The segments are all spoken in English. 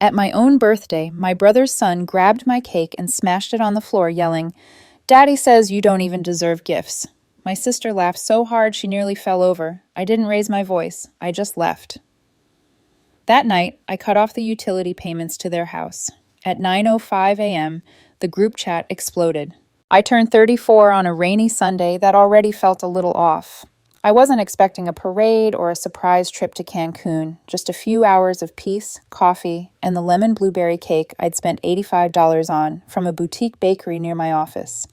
At my own birthday, my brother's son grabbed my cake and smashed it on the floor, yelling, "Daddy says you don't even deserve gifts." My sister laughed so hard she nearly fell over. I didn't raise my voice. I just left. That night, I cut off the utility payments to their house. At 9:05 a.m., the group chat exploded. I turned 34 on a rainy Sunday that already felt a little off. I wasn't expecting a parade or a surprise trip to Cancun, just a few hours of peace, coffee, and the lemon blueberry cake I'd spent $85 on from a boutique bakery near my office.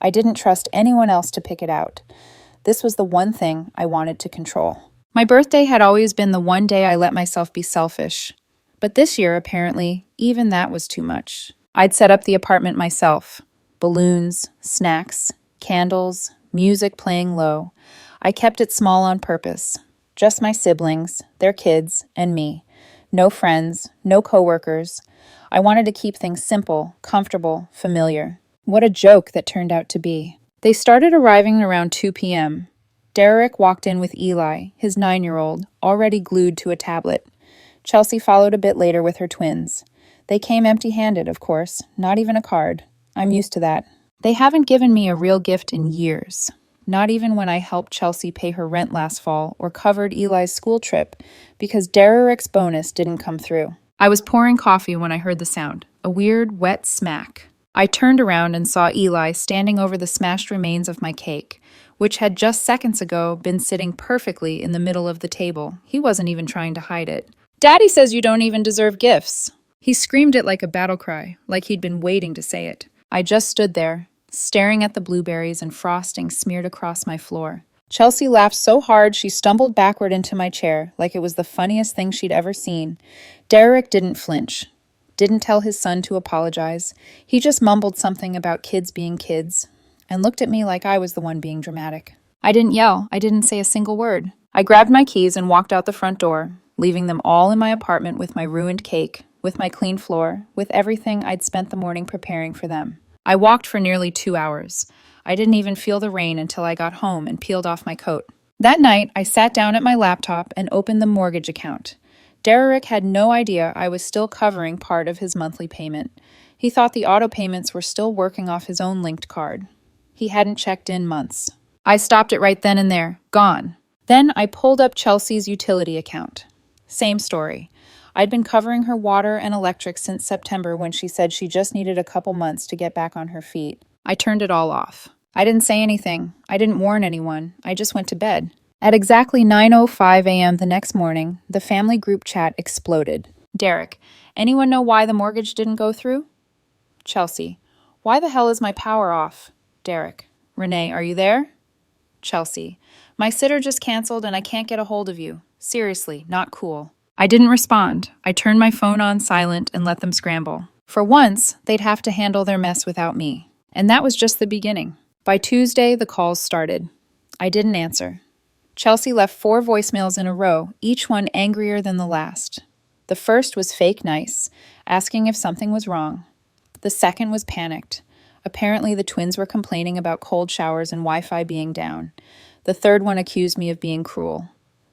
I didn't trust anyone else to pick it out. This was the one thing I wanted to control. My birthday had always been the one day I let myself be selfish. But this year, apparently, even that was too much. I'd set up the apartment myself. Balloons, snacks, candles, music playing low. I kept it small on purpose. Just my siblings, their kids, and me. No friends, no coworkers. I wanted to keep things simple, comfortable, familiar. What a joke that turned out to be. They started arriving around 2 p.m. Derek walked in with Eli, his 9-year-old, already glued to a tablet. Chelsea followed a bit later with her twins. They came empty-handed, of course, not even a card. I'm used to that. They haven't given me a real gift in years. Not even when I helped Chelsea pay her rent last fall or covered Eli's school trip, because Derek's bonus didn't come through. I was pouring coffee when I heard the sound, a weird, wet smack. I turned around and saw Eli standing over the smashed remains of my cake, which had just seconds ago been sitting perfectly in the middle of the table. He wasn't even trying to hide it. "Daddy says you don't even deserve gifts." He screamed it like a battle cry, like he'd been waiting to say it. I just stood there, staring at the blueberries and frosting smeared across my floor. Chelsea laughed so hard she stumbled backward into my chair, like it was the funniest thing she'd ever seen. Derek didn't flinch. Didn't tell his son to apologize. He just mumbled something about kids being kids, and looked at me like I was the one being dramatic. I didn't yell. I didn't say a single word. I grabbed my keys and walked out the front door, leaving them all in my apartment with my ruined cake, with my clean floor, with everything I'd spent the morning preparing for them. I walked for nearly 2 hours. I didn't even feel the rain until I got home and peeled off my coat. That night, I sat down at my laptop and opened the mortgage account. Derek had no idea I was still covering part of his monthly payment. He thought the auto payments were still working off his own linked card. He hadn't checked in months. I stopped it right then and there. Gone. Then I pulled up Chelsea's utility account. Same story. I'd been covering her water and electric since September when she said she just needed a couple months to get back on her feet. I turned it all off. I didn't say anything. I didn't warn anyone. I just went to bed. At exactly 9:05 a.m. the next morning, the family group chat exploded. Derek, anyone know why the mortgage didn't go through? Chelsea, why the hell is my power off? Derek, Renee, are you there? Chelsea, my sitter just canceled and I can't get a hold of you. Seriously, not cool. I didn't respond. I turned my phone on silent and let them scramble. For once, they'd have to handle their mess without me. And that was just the beginning. By Tuesday, the calls started. I didn't answer. Chelsea left 4 voicemails in a row, each one angrier than the last. The first was fake nice, asking if something was wrong. The second was panicked. Apparently, the twins were complaining about cold showers and Wi-Fi being down. The third one accused me of being cruel.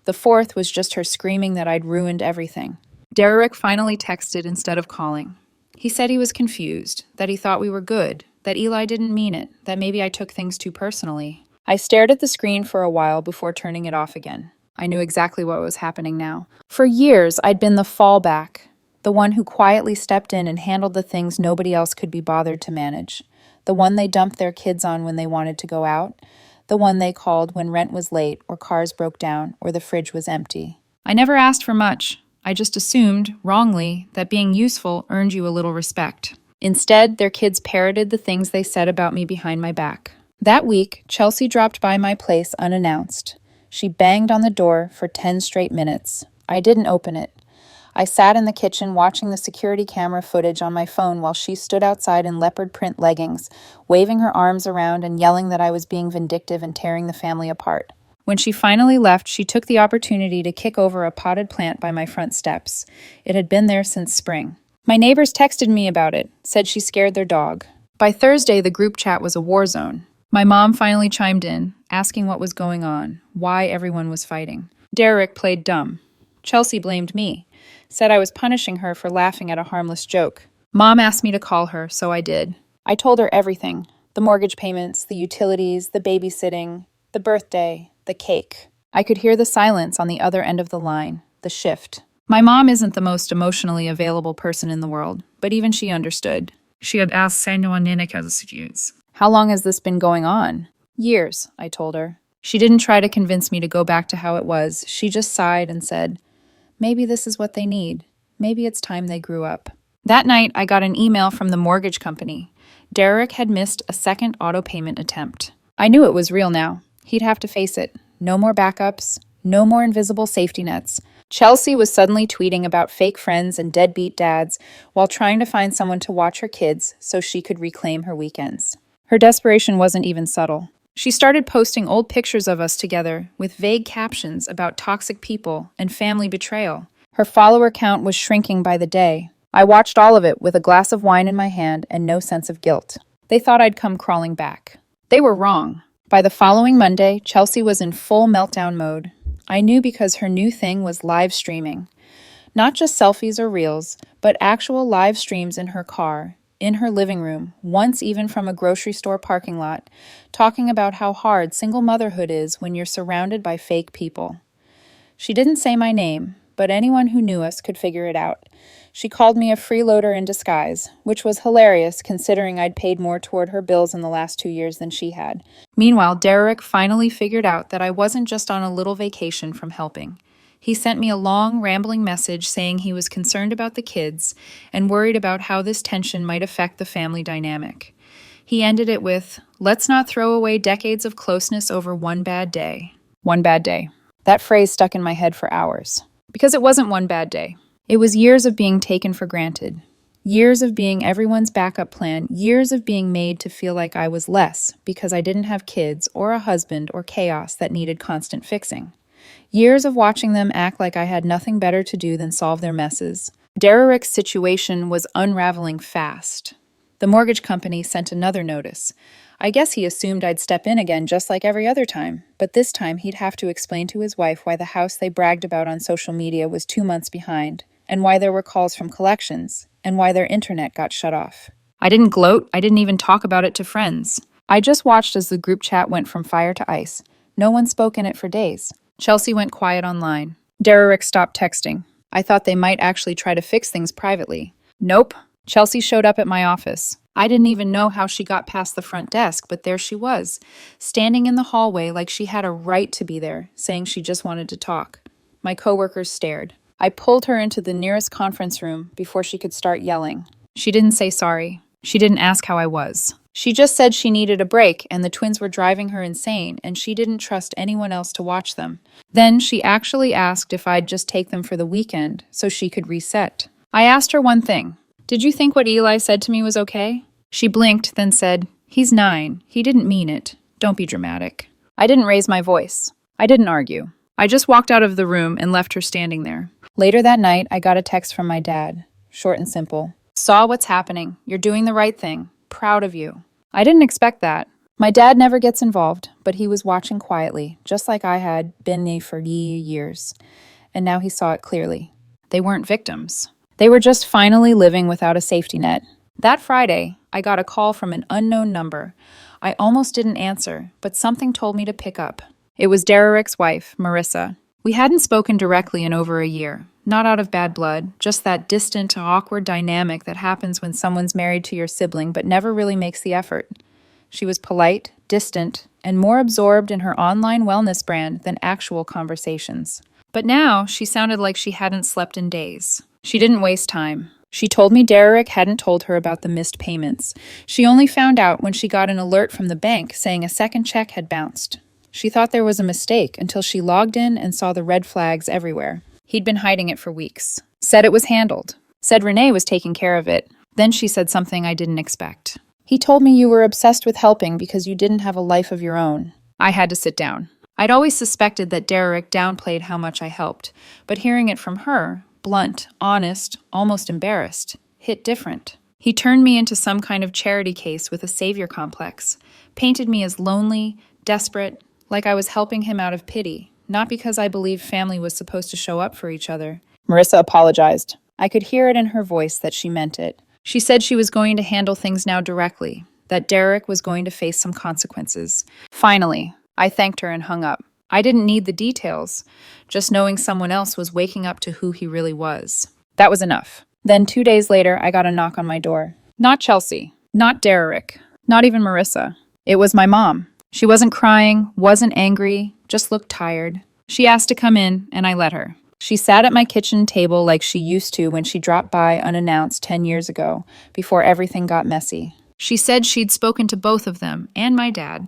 The fourth was just her screaming that I'd ruined everything. Derek finally texted instead of calling. He said he was confused, that he thought we were good, that Eli didn't mean it, that maybe I took things too personally. I stared at the screen for a while before turning it off again. I knew exactly what was happening now. For years, I'd been the fallback, the one who quietly stepped in and handled the things nobody else could be bothered to manage, the one they dumped their kids on when they wanted to go out, the one they called when rent was late or cars broke down or the fridge was empty. I never asked for much. I just assumed, wrongly, that being useful earned you a little respect. Instead, their kids parroted the things they said about me behind my back. That week, Chelsea dropped by my place unannounced. She banged on the door for 10 straight minutes. I didn't open it. I sat in the kitchen watching the security camera footage on my phone while she stood outside in leopard print leggings, waving her arms around and yelling that I was being vindictive and tearing the family apart. When she finally left, she took the opportunity to kick over a potted plant by my front steps. It had been there since spring. My neighbors texted me about it, said she scared their dog. By Thursday, the group chat was a war zone. My mom finally chimed in, asking what was going on, why everyone was fighting. Derek played dumb. Chelsea blamed me, said I was punishing her for laughing at a harmless joke. Mom asked me to call her, so I did. I told her everything: the mortgage payments, the utilities, the babysitting, the birthday, the cake. I could hear the silence on the other end of the line, the shift. My mom isn't the most emotionally available person in the world, but even she understood. She had asked Senor Nineka's. How long has this been going on? Years, I told her. She didn't try to convince me to go back to how it was. She just sighed and said, maybe this is what they need. Maybe it's time they grew up. That night, I got an email from the mortgage company. Derek had missed a second auto payment attempt. I knew it was real now. He'd have to face it. No more backups. No more invisible safety nets. Chelsea was suddenly tweeting about fake friends and deadbeat dads while trying to find someone to watch her kids so she could reclaim her weekends. Her desperation wasn't even subtle. She started posting old pictures of us together with vague captions about toxic people and family betrayal. Her follower count was shrinking by the day. I watched all of it with a glass of wine in my hand and no sense of guilt. They thought I'd come crawling back. They were wrong. By the following Monday, Chelsea was in full meltdown mode. I knew because her new thing was live streaming. Not just selfies or reels, but actual live streams in her car, in her living room, once even from a grocery store parking lot, talking about how hard single motherhood is when you're surrounded by fake people. She didn't say my name, but anyone who knew us could figure it out. She called me a freeloader in disguise, which was hilarious considering I'd paid more toward her bills in the last 2 years than she had. Meanwhile, Derek finally figured out that I wasn't just on a little vacation from helping. He sent me a long, rambling message saying he was concerned about the kids and worried about how this tension might affect the family dynamic. He ended it with, "Let's not throw away decades of closeness over one bad day." One bad day. That phrase stuck in my head for hours. Because it wasn't one bad day. It was years of being taken for granted. Years of being everyone's backup plan. Years of being made to feel like I was less because I didn't have kids or a husband or chaos that needed constant fixing. Years of watching them act like I had nothing better to do than solve their messes. Derek's situation was unraveling fast. The mortgage company sent another notice. I guess he assumed I'd step in again just like every other time, but this time he'd have to explain to his wife why the house they bragged about on social media was 2 months behind, and why there were calls from collections, and why their internet got shut off. I didn't gloat, I didn't even talk about it to friends. I just watched as the group chat went from fire to ice. No one spoke in it for days. Chelsea went quiet online. Derek stopped texting. I thought they might actually try to fix things privately. Nope. Chelsea showed up at my office. I didn't even know how she got past the front desk, but there she was, standing in the hallway like she had a right to be there, saying she just wanted to talk. My coworkers stared. I pulled her into the nearest conference room before she could start yelling. She didn't say sorry. She didn't ask how I was. She just said she needed a break and the twins were driving her insane and she didn't trust anyone else to watch them. Then she actually asked if I'd just take them for the weekend so she could reset. I asked her one thing. Did you think what Eli said to me was okay? She blinked, then said, "He's 9. He didn't mean it. Don't be dramatic." I didn't raise my voice. I didn't argue. I just walked out of the room and left her standing there. Later that night, I got a text from my dad. Short and simple. "Saw what's happening. You're doing the right thing. Proud of you." I didn't expect that. My dad never gets involved, but he was watching quietly, just like I had been for years. And now he saw it clearly. They weren't victims. They were just finally living without a safety net. That Friday, I got a call from an unknown number. I almost didn't answer, but something told me to pick up. It was Derek's wife, Marissa. We hadn't spoken directly in over a year. Not out of bad blood, just that distant, awkward dynamic that happens when someone's married to your sibling but never really makes the effort. She was polite, distant, and more absorbed in her online wellness brand than actual conversations. But now, she sounded like she hadn't slept in days. She didn't waste time. She told me Derek hadn't told her about the missed payments. She only found out when she got an alert from the bank saying a second check had bounced. She thought there was a mistake until she logged in and saw the red flags everywhere. He'd been hiding it for weeks. Said it was handled. Said Renee was taking care of it. Then she said something I didn't expect. "He told me you were obsessed with helping because you didn't have a life of your own." I had to sit down. I'd always suspected that Derek downplayed how much I helped, but hearing it from her, blunt, honest, almost embarrassed, hit different. He turned me into some kind of charity case with a savior complex, painted me as lonely, desperate, like I was helping him out of pity, not because I believed family was supposed to show up for each other. Marissa apologized. I could hear it in her voice that she meant it. She said she was going to handle things now directly, that Derek was going to face some consequences. Finally, I thanked her and hung up. I didn't need the details, just knowing someone else was waking up to who he really was. That was enough. Then 2 days later, I got a knock on my door. Not Chelsea, not Derek, not even Marissa. It was my mom. She wasn't crying, wasn't angry, just looked tired. She asked to come in, and I let her. She sat at my kitchen table like she used to when she dropped by unannounced 10 years ago, before everything got messy. She said she'd spoken to both of them and my dad,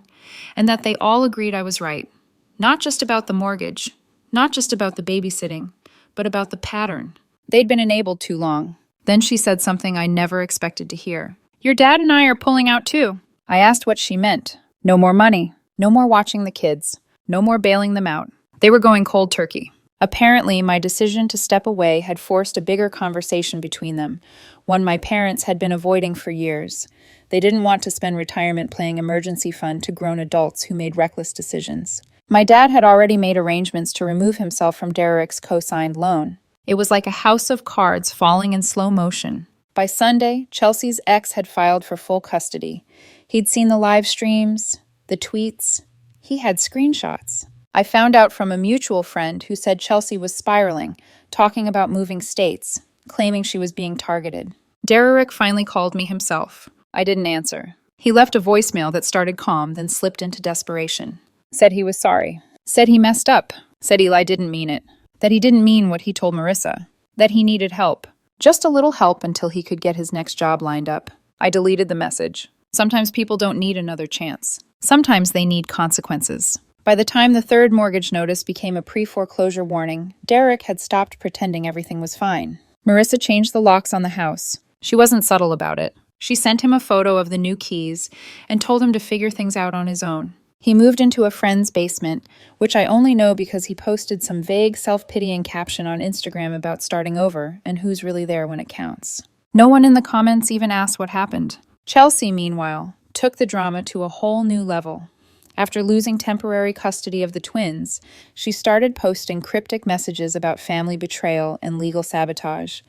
and that they all agreed I was right. Not just about the mortgage, not just about the babysitting, but about the pattern. They'd been enabled too long. Then she said something I never expected to hear. Your dad and I are pulling out too. I asked what she meant. No more money. No more watching the kids. No more bailing them out. They were going cold turkey. Apparently, my decision to step away had forced a bigger conversation between them, one my parents had been avoiding for years. They didn't want to spend retirement playing emergency fund to grown adults who made reckless decisions. My dad had already made arrangements to remove himself from Derek's co-signed loan. It was like a house of cards falling in slow motion. By Sunday, Chelsea's ex had filed for full custody. He'd seen the live streams, the tweets. He had screenshots. I found out from a mutual friend who said Chelsea was spiraling, talking about moving states, claiming she was being targeted. Derek finally called me himself. I didn't answer. He left a voicemail that started calm, then slipped into desperation. Said he was sorry. Said he messed up. Said Eli didn't mean it. That he didn't mean what he told Marissa. That he needed help. Just a little help until he could get his next job lined up. I deleted the message. Sometimes people don't need another chance. Sometimes they need consequences. By the time the third mortgage notice became a pre-foreclosure warning, Derek had stopped pretending everything was fine. Marissa changed the locks on the house. She wasn't subtle about it. She sent him a photo of the new keys and told him to figure things out on his own. He moved into a friend's basement, which I only know because he posted some vague self-pitying caption on Instagram about starting over and who's really there when it counts. No one in the comments even asked what happened. Chelsea, meanwhile, took the drama to a whole new level. After losing temporary custody of the twins, she started posting cryptic messages about family betrayal and legal sabotage.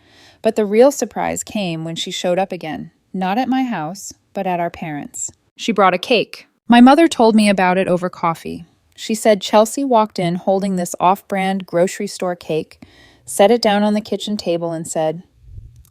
But the real surprise came when she showed up again, not at my house, but at our parents'. She brought a cake. My mother told me about it over coffee. She said Chelsea walked in holding this off-brand grocery store cake, set it down on the kitchen table and said,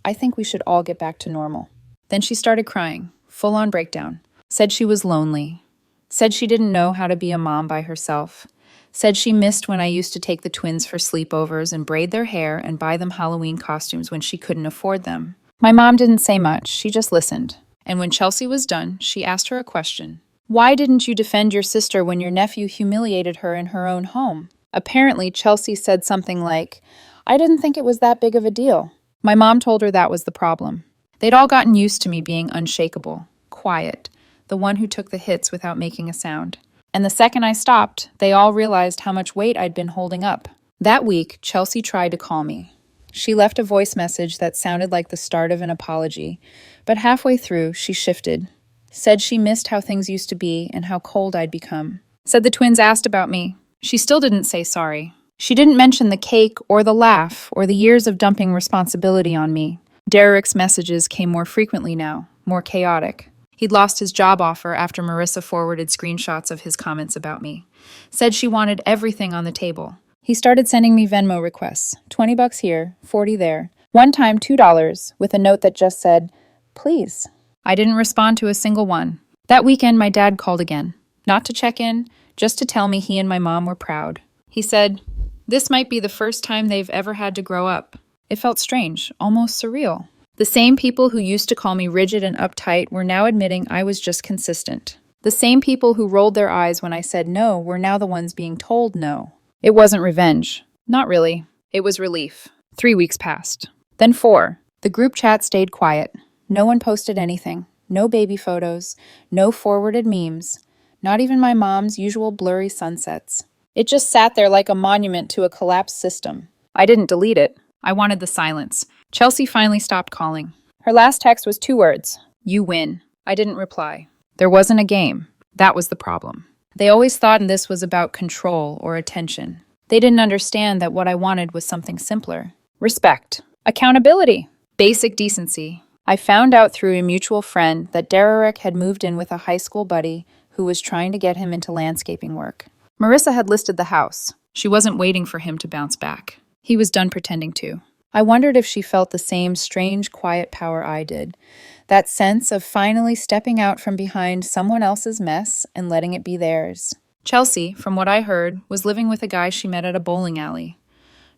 "I think we should all get back to normal." Then she started crying, full-on breakdown. Said she was lonely. Said she didn't know how to be a mom by herself. Said she missed when I used to take the twins for sleepovers and braid their hair and buy them Halloween costumes when she couldn't afford them. My mom didn't say much, she just listened. And when Chelsea was done, she asked her a question. Why didn't you defend your sister when your nephew humiliated her in her own home? Apparently, Chelsea said something like, "I didn't think it was that big of a deal." My mom told her that was the problem. They'd all gotten used to me being unshakable, quiet, the one who took the hits without making a sound. And the second I stopped, they all realized how much weight I'd been holding up. That week, Chelsea tried to call me. She left a voice message that sounded like the start of an apology, but halfway through, she shifted. Said she missed how things used to be and how cold I'd become. Said the twins asked about me. She still didn't say sorry. She didn't mention the cake or the laugh or the years of dumping responsibility on me. Derek's messages came more frequently now, more chaotic. He'd lost his job offer after Marissa forwarded screenshots of his comments about me. Said she wanted everything on the table. He started sending me Venmo requests, $20 here, $40 there. One time, $2, with a note that just said, "Please." I didn't respond to a single one. That weekend, my dad called again. Not to check in, just to tell me he and my mom were proud. He said, this might be the first time they've ever had to grow up. It felt strange, almost surreal. The same people who used to call me rigid and uptight were now admitting I was just consistent. The same people who rolled their eyes when I said no were now the ones being told no. It wasn't revenge. Not really. It was relief. 3 weeks passed. Then 4. The group chat stayed quiet. No one posted anything. No baby photos. No forwarded memes. Not even my mom's usual blurry sunsets. It just sat there like a monument to a collapsed system. I didn't delete it. I wanted the silence. Chelsea finally stopped calling. Her last text was 2 words. "You win." I didn't reply. There wasn't a game. That was the problem. They always thought this was about control or attention. They didn't understand that what I wanted was something simpler. Respect. Accountability. Basic decency. I found out through a mutual friend that Derek had moved in with a high school buddy who was trying to get him into landscaping work. Marissa had listed the house. She wasn't waiting for him to bounce back. He was done pretending to. I wondered if she felt the same strange, quiet power I did. That sense of finally stepping out from behind someone else's mess and letting it be theirs. Chelsea, from what I heard, was living with a guy she met at a bowling alley.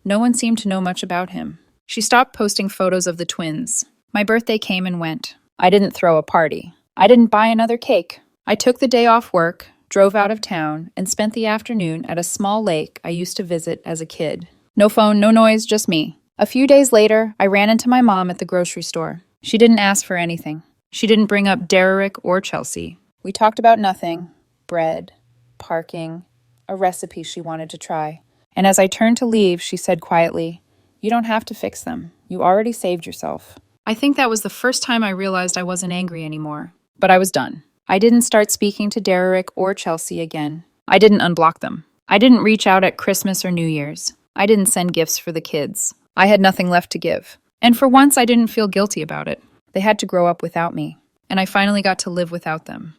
No one seemed to know much about him. She stopped posting photos of the twins. My birthday came and went. I didn't throw a party. I didn't buy another cake. I took the day off work, drove out of town, and spent the afternoon at a small lake I used to visit as a kid. No phone, no noise, just me. A few days later, I ran into my mom at the grocery store. She didn't ask for anything. She didn't bring up Derek or Chelsea. We talked about nothing. Bread, parking, a recipe she wanted to try. And as I turned to leave, she said quietly, "You don't have to fix them. You already saved yourself." I think that was the first time I realized I wasn't angry anymore. But I was done. I didn't start speaking to Derek or Chelsea again. I didn't unblock them. I didn't reach out at Christmas or New Year's. I didn't send gifts for the kids. I had nothing left to give. And for once, I didn't feel guilty about it. They had to grow up without me. And I finally got to live without them.